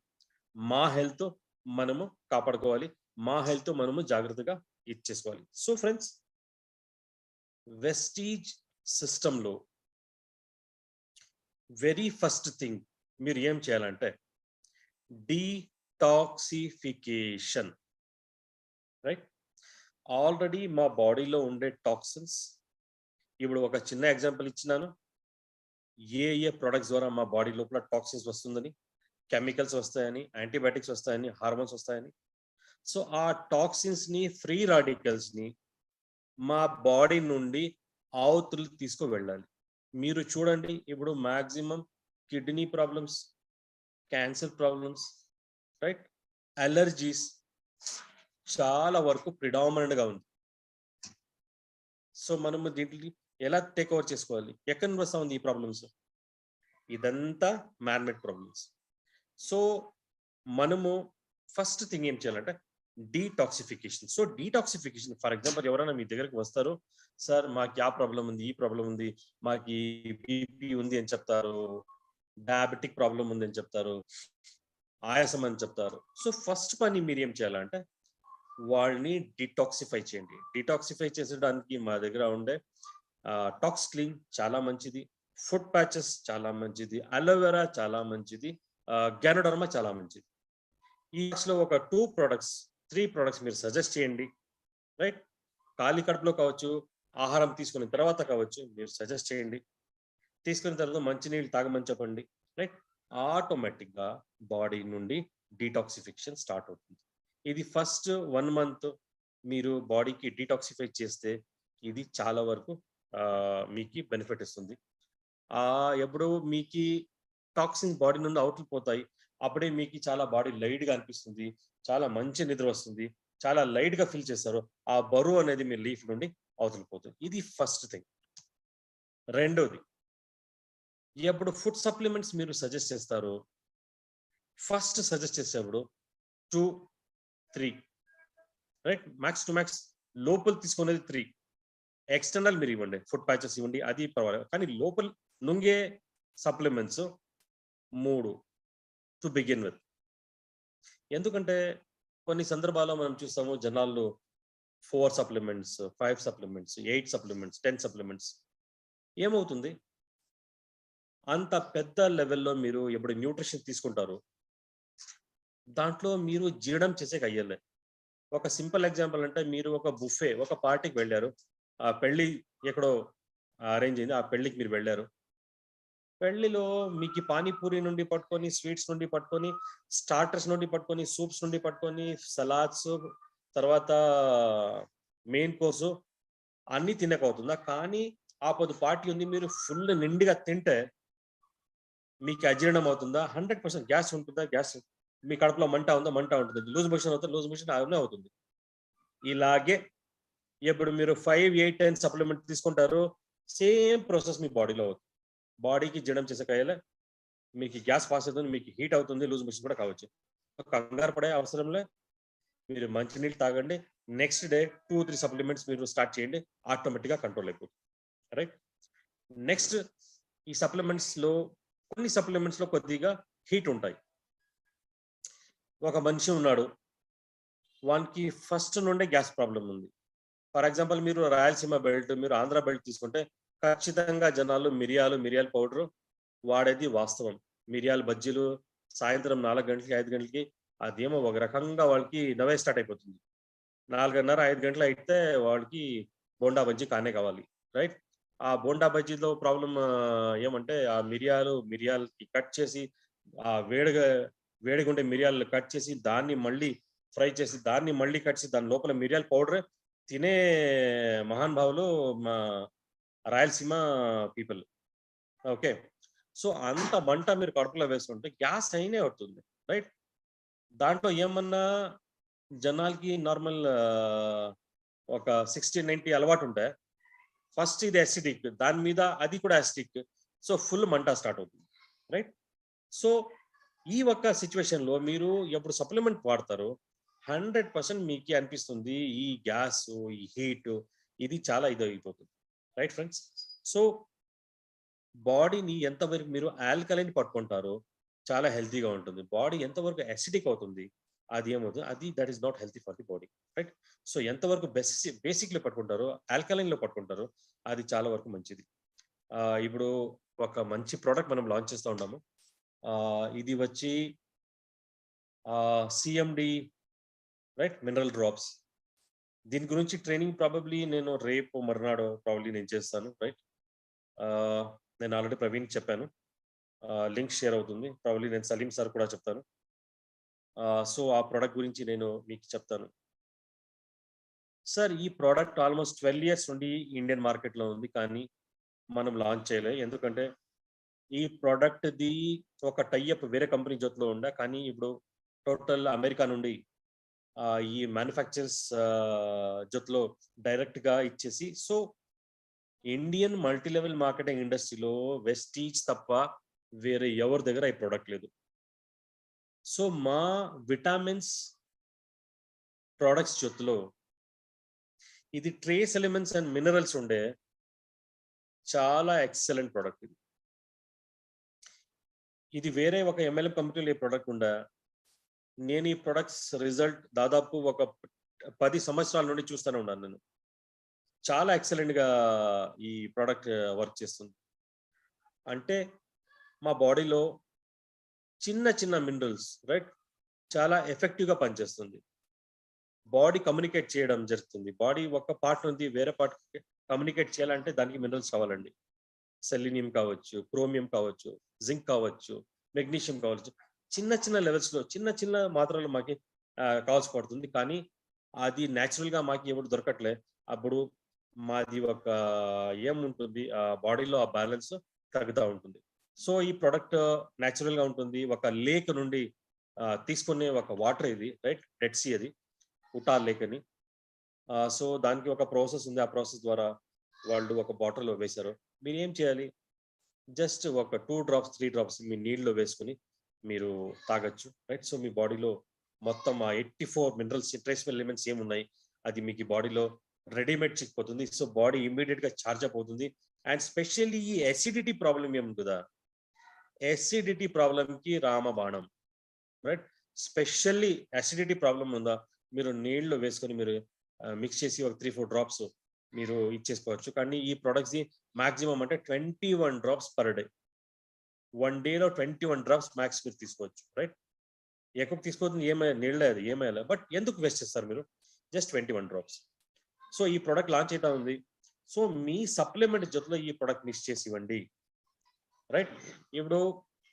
మా హెల్త్ మనము కాపాడుకోవాలి, మా హెల్త్ మనము జాగ్రత్తగా ఇచ్చేసుకోవాలి. సో ఫ్రెండ్స్, వెస్టీజ్ సిస్టంలో వెరీ ఫస్ట్ థింగ్ మీరు ఏం చేయాలంటే డీటాక్సిఫికేషన్, రైట్. ఆల్రెడీ మా బాడీలో ఉండే టాక్సిన్స్, ఇప్పుడు ఒక చిన్న ఎగ్జాంపుల్ ఇచ్చినాను, ఏ ప్రొడక్ట్స్ ద్వారా మా బాడీ లోపల టాక్సిన్స్ వస్తుందని, కెమికల్స్ వస్తాయని, యాంటీబయాటిక్స్ వస్తాయని, హార్మోన్స్ వస్తాయని. సో ఆ టాక్సిన్స్ ని, ఫ్రీ రాడికల్స్ ని మా బాడీ నుండి అవతలు తీసుకువెళ్ళాలి. మీరు చూడండి ఇప్పుడు maximum kidney problems, cancer problems, right, allergies చాలా వరకు ప్రిడామినెంట్గా ఉంది. సో మనము దీంట్లో ఎలా టేక్ ఓవర్ చేసుకోవాలి? ఎక్కడి నుంచి వస్తా ఉంది ఈ ప్రాబ్లమ్స్? ఇదంతా మ్యాన్మేడ్ ప్రాబ్లమ్స్. సో మనము ఫస్ట్ థింగ్ ఏం చేయాలంటే detoxification. So detoxification, for example ఎవరైనా మీ దగ్గరికి వస్తారు, సార్ మాకు ఆ ప్రాబ్లం ఉంది, ఈ ప్రాబ్లం ఉంది, మాకు ఈ బీపీ ఉంది అని చెప్తారు, డయాబెటిక్ ప్రాబ్లం ఉంది అని చెప్తారు, ఆయాసం అని చెప్తారు. సో ఫస్ట్ పని మీరు ఏం చేయాలంటే వాళ్ళని డిటాక్సిఫై చేయండి. డిటాక్సిఫై చేసడానికి మా దగ్గర ఉండే టాక్స్ క్లీన్ చాలా మంచిది, ఫుడ్ ప్యాచెస్ చాలా మంచిది, అలోవెరా చాలా మంచిది, గ్యానోడర్మా చాలా మంచిది. ఈ లో ఒక 2 ప్రొడక్ట్స్ 3 ప్రొడక్ట్స్ మీరు సజెస్ట్ చేయండి, రైట్. ఖాళీ కడుపులో కావచ్చు, ఆహారం తీసుకున్న తర్వాత కావచ్చు, మీరు సజెస్ట్ చేయండి. తీసుకున్న తర్వాత మంచినీళ్ళు తాగమని చెప్పండి, రైట్. ఆటోమేటిక్గా బాడీ నుండి డీటాక్సిఫికేషన్ స్టార్ట్ అవుతుంది. ఇది ఫస్ట్ 1 మంత్ మీరు బాడీకి డీటాక్సిఫై చేస్తే ఇది చాలా వరకు మీకు బెనిఫిట్ ఇస్తుంది. ఎప్పుడు మీకు టాక్సిన్ బాడీ నుండి అవుట్లు పోతాయి, అప్పుడే మీకు చాలా బాడీ లైట్గా అనిపిస్తుంది, చాలా మంచి నిద్ర వస్తుంది, చాలా లైట్గా ఫీల్ చేస్తారు. ఆ బరువు అనేది మీ లీఫ్ నుండి అవతల పోతుంది. ఇది ఫస్ట్ థింగ్. రెండోది, ఎప్పుడు ఫుడ్ సప్లిమెంట్స్ మీరు సజెస్ట్ చేస్తారు, ఫస్ట్ సజెస్ట్ చేసేప్పుడు 2-3, రైట్, మ్యాక్స్ టు మ్యాక్స్ లోపల తీసుకునేది 3. ఎక్స్టర్నల్ మీరు ఇవ్వండి, ఫుడ్ ప్యాచెస్ ఇవ్వండి, అది పర్వాలేదు. కానీ లోపల నుంగే సప్లిమెంట్స్ 3 టు బిగిన్ విత్. ఎందుకంటే కొన్ని సందర్భాల్లో మనం చూస్తాము జనాలు 4 సప్లిమెంట్స్, 5 సప్లిమెంట్స్, 8 సప్లిమెంట్స్, 10 సప్లిమెంట్స్. ఏమవుతుంది, అంత పెద్ద లెవెల్లో మీరు ఎప్పుడు న్యూట్రిషన్ తీసుకుంటారు, దాంట్లో మీరు జీర్ణం చేసే అయ్యలే. ఒక సింపుల్ ఎగ్జాంపుల్ అంటే మీరు ఒక బుఫే, ఒక పార్టీకి వెళ్ళారు, ఆ పెళ్లి ఎక్కడో అరేంజ్ అయింది, ఆ పెళ్లికి మీరు వెళ్ళారు. పెళ్లిలో మీకు పానీపూరి నుండి పట్టుకొని, స్వీట్స్ నుండి పట్టుకొని, స్టార్టర్స్ నుండి పట్టుకొని, సూప్స్ నుండి పట్టుకొని, సలాడ్స్, తర్వాత మెయిన్ కోర్సు అన్ని తినకవుతుందా? కానీ ఆ పొద్దు పార్టీ ఉంది, మీరు ఫుల్ నిండిగా తింటే మీకు అజీర్ణం అవుతుందా? 100% గ్యాస్ ఉంటుందా? గ్యాస్. మీ కడుపులో మంట ఉందా? మంట ఉంటుంది. లూజ్ మోషన్ అవుతుంది, లూజ్ మోషన్ అవునే అవుతుంది. ఇలాగే ఇప్పుడు మీరు 5, 8, 10 సప్లిమెంట్ తీసుకుంటారు, సేమ్ ప్రాసెస్ మీ బాడీలో అవుతుంది. బాడీకి జీర్ణం చేసే కయ్యలే, మీకు గ్యాస్ పాస్ అవుతుంది, మీకు హీట్ అవుతుంది, లూజ్ మోషన్ కూడా కావచ్చు. కంగారు పడే అవసరంలే, మీరు మంచినీళ్ళు తాగండి. నెక్స్ట్ డే 2-3 సప్లిమెంట్స్ మీరు స్టార్ట్ చేయండి, ఆటోమేటిక్గా కంట్రోల్ అయిపోతుంది, రైట్. నెక్స్ట్, ఈ సప్లిమెంట్స్లో కొన్ని సప్లిమెంట్స్లో కొద్దిగా హీట్ ఉంటాయి. ఒక మనిషి ఉన్నాడు, వానికి ఫస్ట్ నుండే గ్యాస్ ప్రాబ్లం ఉంది. ఫర్ ఎగ్జాంపుల్ మీరు రాయలసీమ బెల్ట్, మీరు ఆంధ్ర బెల్ట్ తీసుకుంటే ఖచ్చితంగా జనాలు మిరియాల పౌడర్ వాడేది వాస్తవం. మిరియాల బజ్జీలు సాయంత్రం 4 గంటలకి 5 గంటలకి అదేమో ఒక రకంగా వాళ్ళకి నవే స్టార్ట్ అయిపోతుంది. 4:30-5 గంటలు అయితే వాళ్ళకి బోండా బజ్జీ కానే కావాలి, రైట్. ఆ బోండా బజ్జీలో ప్రాబ్లం ఏమంటే ఆ మిరియాలకి కట్ చేసి, ఆ వేడిగా ఉండే మిరియాలు కట్ చేసి, దాన్ని మళ్ళీ ఫ్రై చేసి, దాన్ని మళ్ళీ కట్ చేసి, దాని లోపల మిరియాల పౌడర్ తినే మహానుభావులు మా రాయలసీమ పీపుల్. ఓకే. సో అంత మంట మీరు కడుపులో వేసుకుంటే గ్యాస్ అయినే అవుతుంది, రైట్. దాంట్లో ఏమన్నా జనాలకి నార్మల్ ఒక 60-90 అలవాటు ఉంటే ఫస్ట్ ఇది అసిడిక్, దాని మీద అది కూడా అసిడిక్, సో ఫుల్ మంట స్టార్ట్ అవుతుంది, రైట్. సో ఈ ఒక్క సిచ్యువేషన్లో మీరు ఎప్పుడు సప్లిమెంట్ వాడతారో 100% మీకు అనిపిస్తుంది ఈ గ్యాస్, ఈ హీట్ ఇది చాలా ఇది అయిపోతుంది, రైట్ ఫ్రెండ్స్. సో బాడీని ఎంతవరకు మీరు ఆల్కలైన్ పట్టుకుంటారో చాలా హెల్తీగా ఉంటుంది. బాడీ ఎంతవరకు అసిడిక్ అవుతుంది అది ఏమవుతుంది, అది that is not healthy for the body, right. So ఎంతవరకు బేసిక్లో పట్టుకుంటారో, ఆల్కలైన్లో పట్టుకుంటారో అది చాలా వరకు మంచిది. ఇప్పుడు ఒక మంచి ప్రోడక్ట్ మనం లాంచ్ చేస్తూ ఉన్నాము. ఇది వచ్చి సిఎండి, రైట్, మినరల్ డ్రాప్స్. దీని గురించి ట్రైనింగ్ ప్రాబబ్లీ నేను రేపు మర్నాడు ప్రాబబ్లీ నేను చేస్తాను, రైట్. నేను ఆల్రెడీ ప్రవీణ్ చెప్పాను, లింక్ షేర్ అవుతుంది, ప్రాబబ్లీ నేను సలీం సార్ కూడా చెప్తాను. సో ఆ ప్రోడక్ట్ గురించి నేను మీకు చెప్తాను. సార్ ఈ ప్రోడక్ట్ ఆల్మోస్ట్ 12 ఇయర్స్ నుండి ఇండియన్ మార్కెట్లో ఉంది, కానీ మనం లాంచ్ చేయలేదు. ఎందుకంటే ఈ ప్రోడక్ట్ ది ఒక టైఅప్ వేరే కంపెనీ జొత్తులో ఉండే, కానీ ఇప్పుడు టోటల్ అమెరికా నుండి ఈ మ్యానుఫ్యాక్చర్స్ జొత్తులో డైరెక్ట్గా ఇచ్చేసి, so Indian multi level marketing ఇండస్ట్రీలో వెస్టీజ్ తప్ప వేరే ఎవరి దగ్గర ఈ ప్రోడక్ట్ లేదు. సో మా విటామిన్స్ ప్రోడక్ట్స్ జొత్తులో ఇది ట్రేస్ ఎలిమెంట్స్ అండ్ మినరల్స్ ఉండే చాలా ఎక్సలెంట్ ప్రోడక్ట్. ఇది వేరే ఒక ఎంఎల్ఎం కంపెనీలో ఈ ప్రోడక్ట్ ఉందా. నేను ఈ ప్రొడక్ట్స్ రిజల్ట్ దాదాపు ఒక 10 సంవత్సరాల నుండి చూస్తూనే ఉన్నాను. నేను చాలా ఎక్సలెంట్గా ఈ ప్రోడక్ట్ వర్క్ చేస్తుంది. అంటే మా బాడీలో చిన్న చిన్న మినరల్స్ రైట్ చాలా ఎఫెక్టివ్గా పనిచేస్తుంది. బాడీ కమ్యూనికేట్ చేయడం జరుగుతుంది. బాడీ ఒక పార్ట్ నుండి వేరే పార్ట్ కమ్యూనికేట్ చేయాలంటే దానికి మినరల్స్ కావాలండి. సెలీనియం కావచ్చు, క్రోమియం కావచ్చు, జింక్ కావచ్చు, మెగ్నీషియం కావచ్చు. చిన్న చిన్న లెవెల్స్లో చిన్న చిన్న మాత్రలు మాకు కావాల్సి పడుతుంది, కానీ అది న్యాచురల్గా మాకు ఎవరు దొరకట్లే. అప్పుడు మాది ఒక ఏముంటుంది బాడీలో ఆ బ్యాలెన్స్ తగ్గుతూ ఉంటుంది. సో ఈ ప్రోడక్ట్ న్యాచురల్గా ఉంటుంది. ఒక లేక్ నుండి తీసుకునే ఒక వాటర్ ఇది రైట్, డెడ్ సీ అది ఉటా లేక్ అని. సో దానికి ఒక ప్రాసెస్ ఉంది. ఆ ప్రాసెస్ ద్వారా వాళ్ళు ఒక బాటిల్లో వేశారు. మీరు ఏం చేయాలి, జస్ట్ ఒక 2 drops 3 drops మీ నీళ్ళలో వేసుకుని మీరు తాగొచ్చు రైట్. సో మీ బాడీలో మొత్తం ఆ 84 మినరల్స్ ట్రేస్ ఎలిమెంట్స్ ఏమున్నాయి అది మీకు బాడీలో రెడీమేడ్ చిక్కిపోతుంది. సో బాడీ ఇమ్మీడియట్గా ఛార్జ్ అప్ అవుతుంది. అండ్ స్పెషల్లీ ఈ ఎసిడిటీ ప్రాబ్లం ఏముంటుందా, ఎసిడిటీ ప్రాబ్లంకి రామబాణం రైట్. స్పెషల్లీ అసిడిటీ ప్రాబ్లం ఉందా, మీరు నీళ్ళు వేసుకొని మీరు మిక్స్ చేసి ఒక 3-4 drops మీరు ఇచ్చేసుకోవచ్చు. కానీ ఈ ప్రొడక్ట్స్ మాక్సిమం అంటే 21 drops per day. 1 dayలో 21 drops max మీరు తీసుకోవచ్చు రైట్. ఎక్కువ తీసుకోవద్దు, నీళ్ళే అది ఏమయ్యాలి. బట్ ఎందుకు వేస్ట్ చేస్తారు మీరు, జస్ట్ 21 drops. సో ఈ ప్రోడక్ట్ లాంచ్ అవుతా ఉంది. సో మీ సప్లిమెంట్ జొత్తులో ఈ ప్రోడక్ట్ మిక్స్ చేసి ఇవ్వండి రైట్. ఇప్పుడు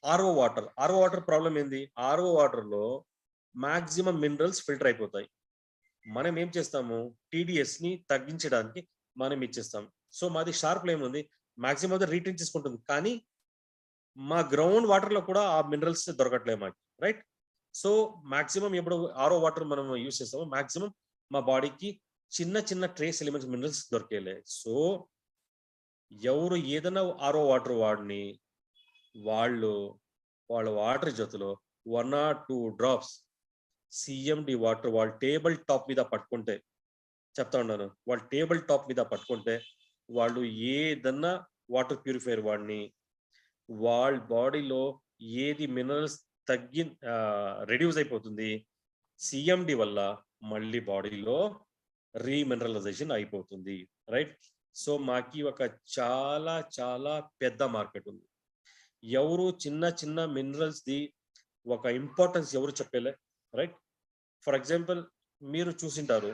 ఆర్ఓ వాటర్ ప్రాబ్లం ఏంది, ఆర్ఓ వాటర్లో మాక్సిమం మినరల్స్ ఫిల్టర్ అయిపోతాయి. మనం ఏం చేస్తాము, టీడీఎస్ని తగ్గించడానికి మనం ఇచ్చేస్తాం. సో మాది షార్ప్లో ఏముంది, మాక్సిమం అది రీటైన్ చేసుకుంటుంది, కానీ మా గ్రౌండ్ వాటర్లో కూడా ఆ మినరల్స్ దొరకట్లేదు మాకు రైట్. సో మాక్సిమం ఎప్పుడు ఆర్ఓ వాటర్ మనం యూజ్ చేస్తామో మాక్సిమం మా బాడీకి చిన్న చిన్న ట్రేస్ ఎలిమెంట్స్ మినరల్స్ దొరికేలే. సో ఎవరు ఏదైనా ఆర్ఓ వాటర్ వాడిని వాళ్ళ వాటర్ జొత్తులో 1 or 2 drops సిఎండి వాటర్ వాళ్ళ టేబుల్ టాప్ మీద పట్టుకుంటే, చెప్తా ఉన్నాను, వాళ్ళ టేబుల్ టాప్ మీద పట్టుకుంటే వాళ్ళు ఏదన్నా వాటర్ ప్యూరిఫైయర్ వాడిని వాళ్ళ బాడీలో ఏది మినరల్స్ రెడ్యూస్ అయిపోతుంది సిఎండి వల్ల, మళ్ళీ బాడీలో రీమినరలైజేషన్ అయిపోతుంది రైట్. సో మాకి ఒక చాలా చాలా పెద్ద మార్కెట్ ఉంది. ఎవరు చిన్న చిన్న మినరల్స్ ది ఒక ఇంపార్టెన్స్ ఎవరు చెప్పలే రైట్. ఫర్ ఎగ్జాంపుల్ మీరు చూసింటారు,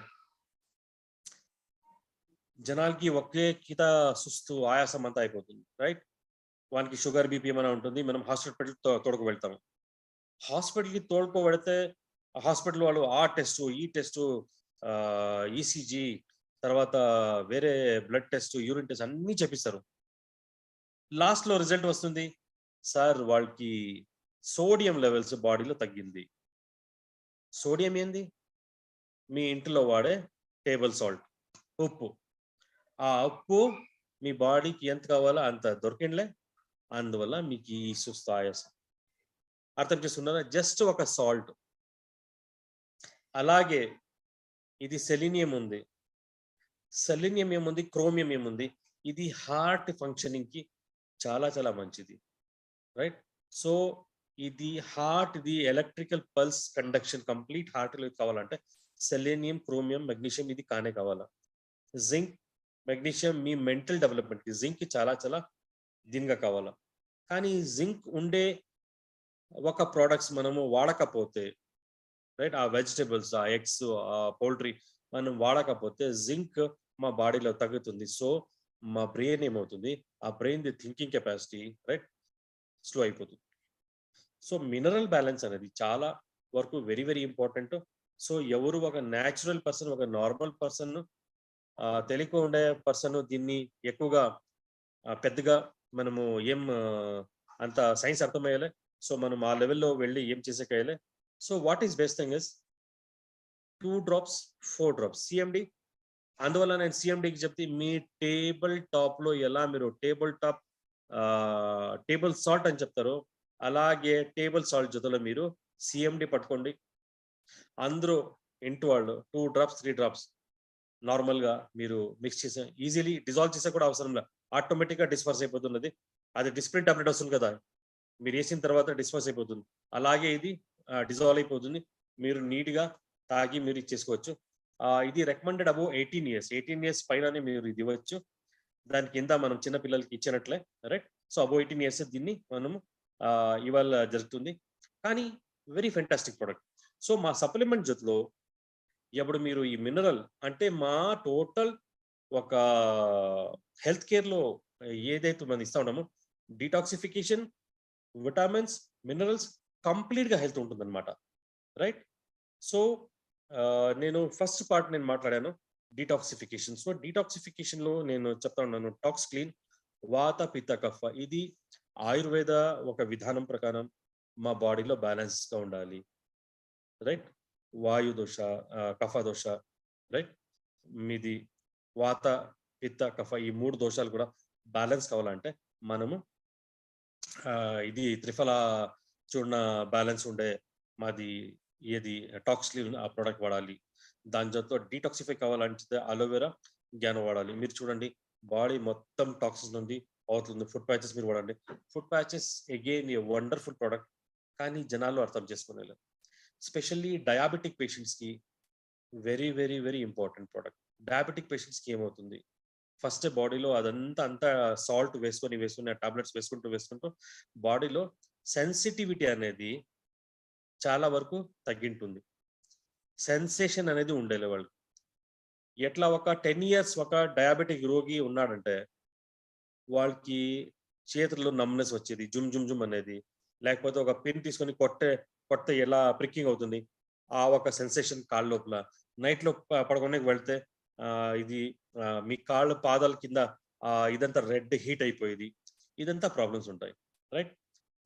జనాలకి ఒకే కిత సుస్తు ఆయాసం అంతా అయిపోతుంది రైట్. వానికి షుగర్ బీపీ ఏమైనా ఉంటుంది, మనం హాస్పిటల్ తోడుకు వెళ్తాము. హాస్పిటల్కి తోడుకు వెళితే హాస్పిటల్ వాళ్ళు ఆ టెస్ట్ ఈ టెస్ట్ ఈసీజీ తర్వాత వేరే బ్లడ్ టెస్ట్ యూరిన్ టెస్ట్ అన్నీ చెప్పిస్తారు. లాస్ట్లో రిజల్ట్ వస్తుంది, సార్ వాళ్ళకి సోడియం లెవెల్స్ బాడీలో తగ్గింది. సోడియం ఏంది, మీ ఇంట్లో వాడే టేబుల్ సాల్ట్ ఉప్పు. ఆ ఉప్పు మీ బాడీకి ఎంత కావాలో అంత దొరికిండలే, అందువల్ల మీకు ఈ సుస్థ ఆయాసం. అర్థం చేసుకున్నారా, జస్ట్ ఒక సాల్ట్. అలాగే ఇది సెలీనియం ఉంది, సెలీనియం ఏముంది, క్రోమియం ఏముంది, ఇది హార్ట్ ఫంక్షనింగ్కి చాలా చాలా మంచిది రైట్. సో ఇది heart the electrical pulse conduction complete హార్ట్లో కావాలంటే సెలీనియం, క్రోమియం, మెగ్నీషియం ఇది కానే కావాలా. జింక్, మెగ్నీషియం మీ మెంటల్ డెవలప్మెంట్కి జింక్ చాలా చాలా దీనిగా కావాలా. కానీ జింక్ ఉండే ఒక ప్రోడక్ట్స్ మనము వాడకపోతే రైట్, ఆ వెజిటబుల్స్, ఆ ఎగ్స్, ఆ పౌల్ట్రీ మనం వాడకపోతే జింక్ మా బాడీలో తగ్గుతుంది. సో మా బ్రెయిన్ ఏమవుతుంది, ఆ brain the thinking capacity right slow అయిపోతుంది. సో మినరల్ బ్యాలెన్స్ అనేది చాలా వరకు వెరీ వెరీ ఇంపార్టెంట్. సో ఎవరు ఒక న్యాచురల్ పర్సన్, ఒక నార్మల్ పర్సన్, తెలియక ఉండే పర్సన్ దీన్ని ఎక్కువగా పెద్దగా మనము ఏం అంత సైన్స్ అర్థమయ్యాలి. సో మనం ఆ లెవెల్లో వెళ్ళి ఏం చేసేకేయాలి. So what is best thing is 2 drops 4 drops CMD. అందువల్ల నేను సిఎండికి చెప్తే మీ టేబుల్ టాప్ లో ఎలా మీరు టేబుల్ సాల్ట్ అని చెప్తారో అలాగే టేబుల్ సాల్ట్ జೊತೆలో మీరు సిఎండి పట్టుకోండి. అందరూ ఇంటి వాళ్ళు 2 డ్రాప్స్ 3 డ్రాప్స్ నార్మల్ గా మీరు మిక్స్ చేసే ఈజీలీ డిజాల్వ్ చేసే కూడా అవసరం లేదు. ఆటోమేటిక్ గా డిస్పర్స్ అయిపోతున్నది. అది డిస్ప్లిన్ టాబ్లెట్ వస్తుంది కదా, మీరు వేసిన తర్వాత డిస్పర్స్ అయిపోతుంది. అలాగే ఇది డిజాల్వ్ అయిపోతుంది. మీరు నీట్ గా తాగి మీరు ఇచ్చేసుకోవచ్చు. ఇది రికమెండెడ్ అబౌవ్ 18 ఇయర్స్. 18 ఇయర్స్ పైననే మీరు ఇది ఇవ్వచ్చు. దాని కింద మనం చిన్న పిల్లలకి ఇచ్చినట్లే, రైట్. సో అబౌవ్ 18 ఇయర్స్ దీన్ని మనము ఇవాళ జరుగుతుంది. కానీ వెరీ ఫెంటాస్టిక్ ప్రోడక్ట్. సో మా సప్లిమెంట్ జొత్తులో ఇప్పుడు మీరు ఈ మినరల్ అంటే మా టోటల్ ఒక హెల్త్ కేర్ లో ఏదైతే మనం ఇస్తా ఉన్నామో డీటాక్సిఫికేషన్, విటమిన్స్, మినరల్స్ కంప్లీట్ గా హెల్త్ ఉంటుంది అనమాట, రైట్. సో నేను ఫస్ట్ పార్ట్ నేను మాట్లాడాను డీటాక్సిఫికేషన్. సో డీటాక్సిఫికేషన్ లో నేను చెప్తా ఉన్నాను టాక్స్ క్లీన్, వాత పిత్త కఫ. ఇది ఆయుర్వేద ఒక విధానం ప్రకారం మా బాడీలో బ్యాలెన్స్ గా ఉండాలి, రైట్. వాయు దోష, కఫ దోష, రైట్. మీది వాత పిత్త కఫ ఈ 3 దోషాలు కూడా బ్యాలెన్స్ కావాలంటే మనము ఇది త్రిఫల చూర్ణ బ్యాలెన్స్ ఉండే మాది ఏది టాక్స్ క్లీన్ ఆ ప్రోడక్ట్ వాడాలి. దాని జొత్తో డీటాక్సిఫై కావాలంటే అలోవెరా జ్ఞానం వాడాలి. మీరు చూడండి బాడీ మొత్తం టాక్సిన్స్ ఉంది అవుతుంది. ఫుడ్ ప్యాచెస్ మీరు వాడండి. Food patches again a wonderful product, కానీ జనాలు అర్థం చేసుకోలేదు. స్పెషల్లీ డయాబెటిక్ పేషెంట్స్ కి very very very important product. Diabetic patients కి ఏమవుతుంది, ఫస్ట్ బాడీలో అంతా సాల్ట్ వేసుకుని టాబ్లెట్స్ వేసుకుంటూ బాడీలో సెన్సిటివిటీ అనేది చాలా వరకు తగ్గింటుంది. సెన్సేషన్ అనేది ఉండేది వాళ్ళు. ఎట్లా ఒక 10 ఇయర్స్ ఒక డయాబెటిక్ రోగి ఉన్నాడంటే వాళ్ళకి చేతుల్లో నమ్నెస్ వచ్చేది, జుమ్ జుమ్ జుమ్ అనేది, లేకపోతే ఒక పిన్ తీసుకొని కొట్టే ఎలా ప్రిక్కింగ్ అవుతుంది ఆ ఒక సెన్సేషన్ కాళ్ళ లోపల. నైట్ లో పడుకోడానికి వెళ్తే ఇది మీ కాళ్ళ పాదాల కింద ఇదంతా రెడ్ హీట్ అయిపోయేది. ఇదంతా ప్రాబ్లమ్స్ ఉంటాయి, రైట్.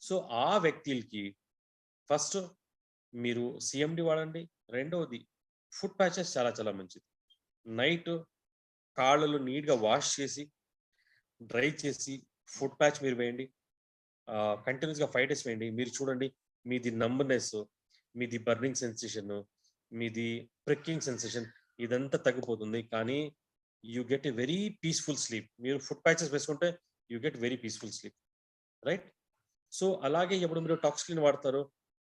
సో ఆ వ్యక్తులకి ఫస్ట్ మీరు సిఎండి వాడండి. రెండవది ఫుడ్ ప్యాచెస్ చాలా చాలా మంచిది. నైట్ కాళ్ళలో నీట్గా వాష్ చేసి డ్రై చేసి ఫుడ్ ప్యాచ్ మీరు వేయండి. కంటిన్యూస్గా 5 డేస్ వేయండి. మీరు చూడండి మీది నంబ్నెస్, మీది బర్నింగ్ సెన్సేషన్, మీది ప్రిక్కింగ్ సెన్సేషన్ ఇదంతా తగ్గిపోతుంది. కానీ you get a very peaceful sleep. మీరు ఫుడ్ ప్యాచెస్ వేసుకుంటే you get very peaceful sleep, right. So అలాగే ఎప్పుడు మీరు టాక్స్ క్లీన్ వాడతారు,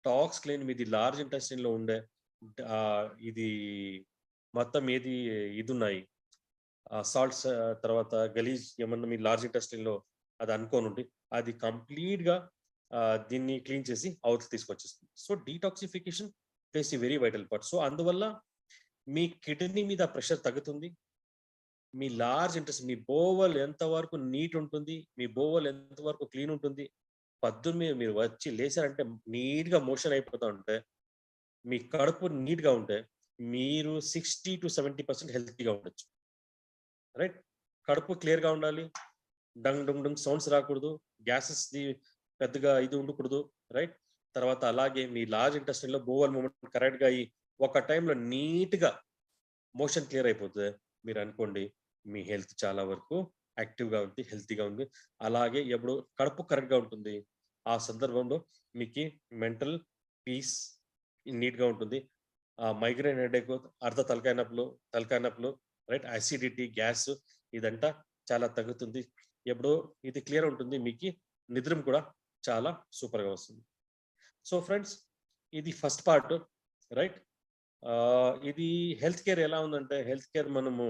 టాక్స్ క్లీన్ మీది లార్జ్ ఇంటెస్టైన్ లో ఉండే ఇది మొత్తం ఏది ఇది ఉన్నాయి సాల్ట్స్ తర్వాత గలీజ్ ఏమన్నా మీ లార్జ్ ఇంటెస్టైన్ లో అది అనుకోనుండి అది కంప్లీట్ గా దీన్ని క్లీన్ చేసి అవతల తీసుకొచ్చేస్తుంది. So detoxification plays very vital part. So అందువల్ల మీ కిడ్నీ మీద ప్రెషర్ తగ్గుతుంది. మీ లార్జ్ ఇంట్రెస్ట్, మీ బోవల్ ఎంతవరకు నీట్ ఉంటుంది, మీ బోవల్ ఎంతవరకు క్లీన్ ఉంటుంది, పొద్దున్న మీరు వచ్చి లేచారంటే నీట్ గా మోషన్ అయిపోతా ఉంటే, మీ కడుపు నీట్ గా ఉంటే మీరు 60 to 70% హెల్తీగా ఉండొచ్చు, రైట్. కడుపు క్లియర్ గా ఉండాలి, డంగ్ డుంగ్ డుంగ్ సౌండ్స్ రాకూడదు, గ్యాసెస్ పెద్దగా ఇది ఉండకూడదు, రైట్. తర్వాత అలాగే మీ లార్జ్ ఇంటెస్టైన్ లో బోవల్ మూమెంట్ కరెక్ట్ గా అయ్యి ఒక టైంలో నీట్ గా మోషన్ క్లియర్ అయిపోతుంది. మీరు అనుకోండి మీ హెల్త్ చాలా వరకు యాక్టివ్ గా ఉంది, హెల్తీగా ఉంది. అలాగే ఎప్పుడు కడుపు కరెక్ట్ గా ఉంటుంది ఆ సందర్భంలో మీకు మెంటల్ పీస్ నీట్ గా ఉంటుంది. మైగ్రేన్ హెడేక్, అర్ధ తలకాయ నొప్పులు, రైట్, అసిడిటీ, గ్యాస్ ఇదంతా చాలా తగ్గుతుంది. ఎప్పుడు ఇది క్లియర్ ఉంటుంది, మీకు నిద్ర కూడా చాలా సూపర్ గా వస్తుంది. సో ఫ్రెండ్స్ ఇది ఫస్ట్ పార్ట్, రైట్. ఇది హెల్త్ కేర్ ఎలా ఉందంటే, హెల్త్ కేర్ మనము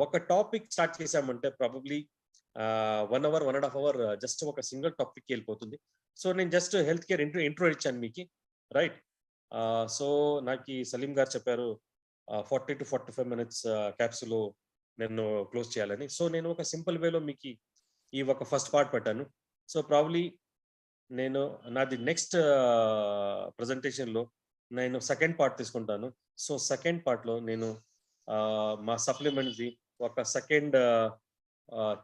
ఒక టాపిక్ స్టార్ట్ చేసామంటే ప్రాబబ్లీ 1 hour 1.5 hour జస్ట్ ఒక సింగిల్ టాపిక్ వెళ్ళిపోతుంది. సో నేను జస్ట్ హెల్త్ కేర్ ఇంట్రో ఇచ్చాను మీకు, రైట్. సో నాకు సలీం గారు చెప్పారు 40 to 45 minutes క్యాప్సులో నేను క్లోజ్ చేయాలని. సో నేను ఒక సింపుల్ వేలో మీకు ఈ ఒక ఫస్ట్ పార్ట్ పెట్టాను. సో ప్రాబ్లీ నేను నాది నెక్స్ట్ ప్రజెంటేషన్లో నేను సెకండ్ పార్ట్ తీసుకుంటాను. సో సెకండ్ పార్ట్లో నేను మా సప్లిమెంట్ది ఒక సెకండ్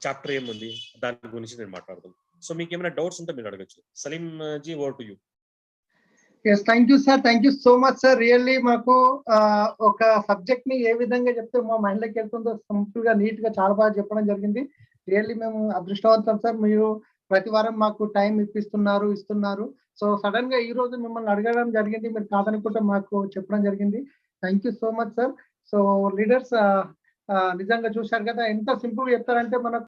చాప్టర్ ఏముంది దాని గురించి నేను మాట్లాడతాను. సో మీకు ఏమైనా డౌట్స్ ఉంటే మీరు అడగచ్చు. Salim ji, over to you. Yes, thank you sir, thank you so much sir. Really మాకు ఒక సబ్జెక్ట్ ని ఏ విధంగా చెప్తే మా మైండ్లోకి వెళ్తుందో సింపుల్ గా నీట్ గా చాలా బాగా చెప్పడం జరిగింది. రియల్లీ మేము అదృష్టవంతం సార్. మీరు ప్రతి వారం మాకు టైం ఇస్తున్నారు. సో సడన్ గా ఈ రోజు మిమ్మల్ని అడగడం జరిగింది, మీరు కాదనుకుంటే మాకు చెప్పడం జరిగింది. Thank you so much sir. So leaders నిజంగా చూశారు కదా ఎంత సింపుల్ గా చెప్తారంటే మనకు